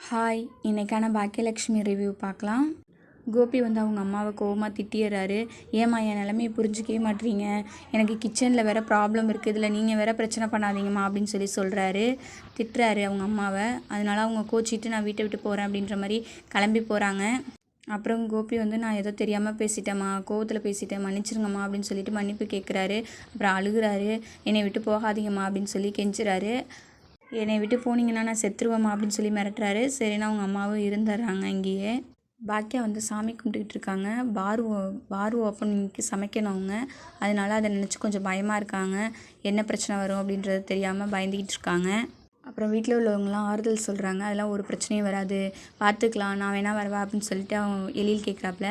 Hi, இன்றைக்கான Bhagyalakshmi review பார்க்கலாம். கோபி வந்து அவங்க அம்மாவை கோவமாக திட்டிடுறாரு. ஏம்மா என் நிலைமையை புரிஞ்சிக்கவே மாட்டீங்க, எனக்கு கிச்சனில் வேறு ப்ராப்ளம் இருக்குது, இதில் நீங்கள் வேறு பிரச்சனை பண்ணாதீங்கம்மா அப்படின்னு சொல்கிறாரு. திட்டுறாரு அவங்க அம்மாவை. அதனால அவங்க கோச்சிட்டு நான் வீட்டை விட்டு போகிறேன் அப்படின்ற மாதிரி கிளம்பி போகிறாங்க. அப்புறம் கோபி வந்து நான் ஏதோ தெரியாமல் பேசிட்டேம்மா, கோவத்தில் பேசிட்டேன், மன்னிச்சிருங்கம்மா அப்படின்னு சொல்லிட்டு மன்னிப்பு கேட்குறாரு. அப்புறம் அழுகுறாரு. என்னை விட்டு போகாதீங்கம்மா அப்படின்னு சொல்லி கெஞ்சுறாரு. என்னை விட்டு போனீங்கன்னா நான் செத்துருவேம்மா அப்படின்னு சொல்லி மிரட்டுறாரு. சரின்னு அவங்க அம்மாவும் இருந்துடுறாங்க. இங்கேயே பாக்கியா வந்து சாமி கும்பிட்டுக்கிட்டு இருக்காங்க. பாரு ஓப்பனிங்க்கு சமைக்கணும் அவங்க. அதனால அதை நினச்சி கொஞ்சம் பயமாக இருக்காங்க. என்ன பிரச்சனை வரும் அப்படின்றது தெரியாமல் பயந்துக்கிட்டு இருக்காங்க. அப்புறம் வீட்டில் உள்ளவங்களாம் ஆறுதல் சொல்கிறாங்க. அதெல்லாம் ஒரு பிரச்சனையும் வராது, பார்த்துக்கலாம், நான் வேணா வரவா அப்படின்னு சொல்லிட்டு அவங்க எழில் கேட்குறாப்புல.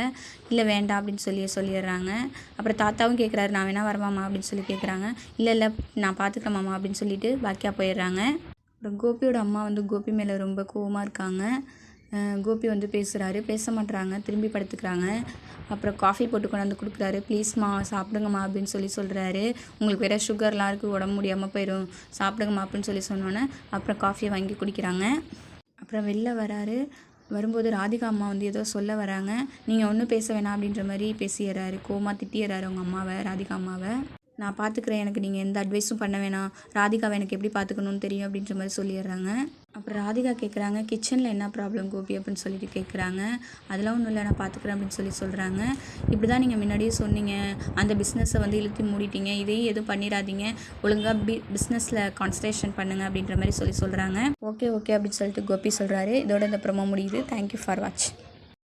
இல்லை வேண்டாம் அப்படின்னு சொல்லிடுறாங்க. அப்புறம் தாத்தாவும் கேட்குறாரு, நான் வேணா வரவாமா அப்படின்னு சொல்லி கேட்குறாங்க. இல்லை நான் பார்த்துக்கிறேன் அப்படின்னு சொல்லிட்டு பாக்கியா போயிடுறாங்க. அப்புறம் கோபியோட அம்மா வந்து கோபி மேலே ரொம்ப கோவமாக இருக்காங்க. கோபி வந்து பேச மாட்டுறாங்க, திரும்பி படுத்துக்கிறாங்க. அப்புறம் காஃபி போட்டு கொண்டாந்து கொடுக்குறாரு. ப்ளீஸ்மா சாப்பிடுங்கம்மா அப்படின்னு சொல்கிறாரு. உங்களுக்கு வேறு சுகர்லாம் இருக்குது, உடம்பு முடியாமல் போயிடும், சாப்பிடுங்கம்மா அப்படின்னு சொன்னோன்னே அப்புறம் காஃபியை வாங்கி குடிக்கிறாங்க. அப்புறம் வெளில வராரு. வரும்போது ராதிகா அம்மா வந்து ஏதோ சொல்ல வராங்க. நீங்கள் ஒன்றும் பேச வேணாம் அப்படின்ற மாதிரி பேசிடுறாரு. கோவமாக திட்டிடுறாரு அவங்க அம்மாவை, ராதிகா அம்மாவை. நான் பார்த்துக்கிறேன், எனக்கு நீங்கள் எந்த அட்வைஸும் பண்ண வேணாம், ராதிகாவை எனக்கு எப்படி பார்த்துக்கணுன்னு தெரியும் அப்படின்ற மாதிரி சொல்லிடுறாங்க. அப்புறம் ராதிகா கேட்குறாங்க, கிச்சனில் என்ன ப்ராப்ளம் கோபி அப்படின்னு சொல்லிட்டு கேட்குறாங்க. அதெல்லாம் ஒன்றும் இல்லை, நான் பார்த்துக்கிறேன் அப்படின்னு சொல்கிறாங்க. இப்படி தான் நீங்கள் முன்னாடியே சொன்னீங்க, அந்த பிஸ்னஸை வந்து இழுத்து மூடிட்டீங்க, இதையும் எதுவும் பண்ணிடாதீங்க, ஒழுங்காக பிஸ்னஸில் கான்சன்ட்ரேஷன் பண்ணுங்கள் அப்படின்ற மாதிரி சொல்கிறாங்க. ஓகே அப்படின்னு சொல்லிட்டு கோபி சொல்கிறாரு. இதோட இந்த ப்ரோமோ முடியுது. Thank you for watch.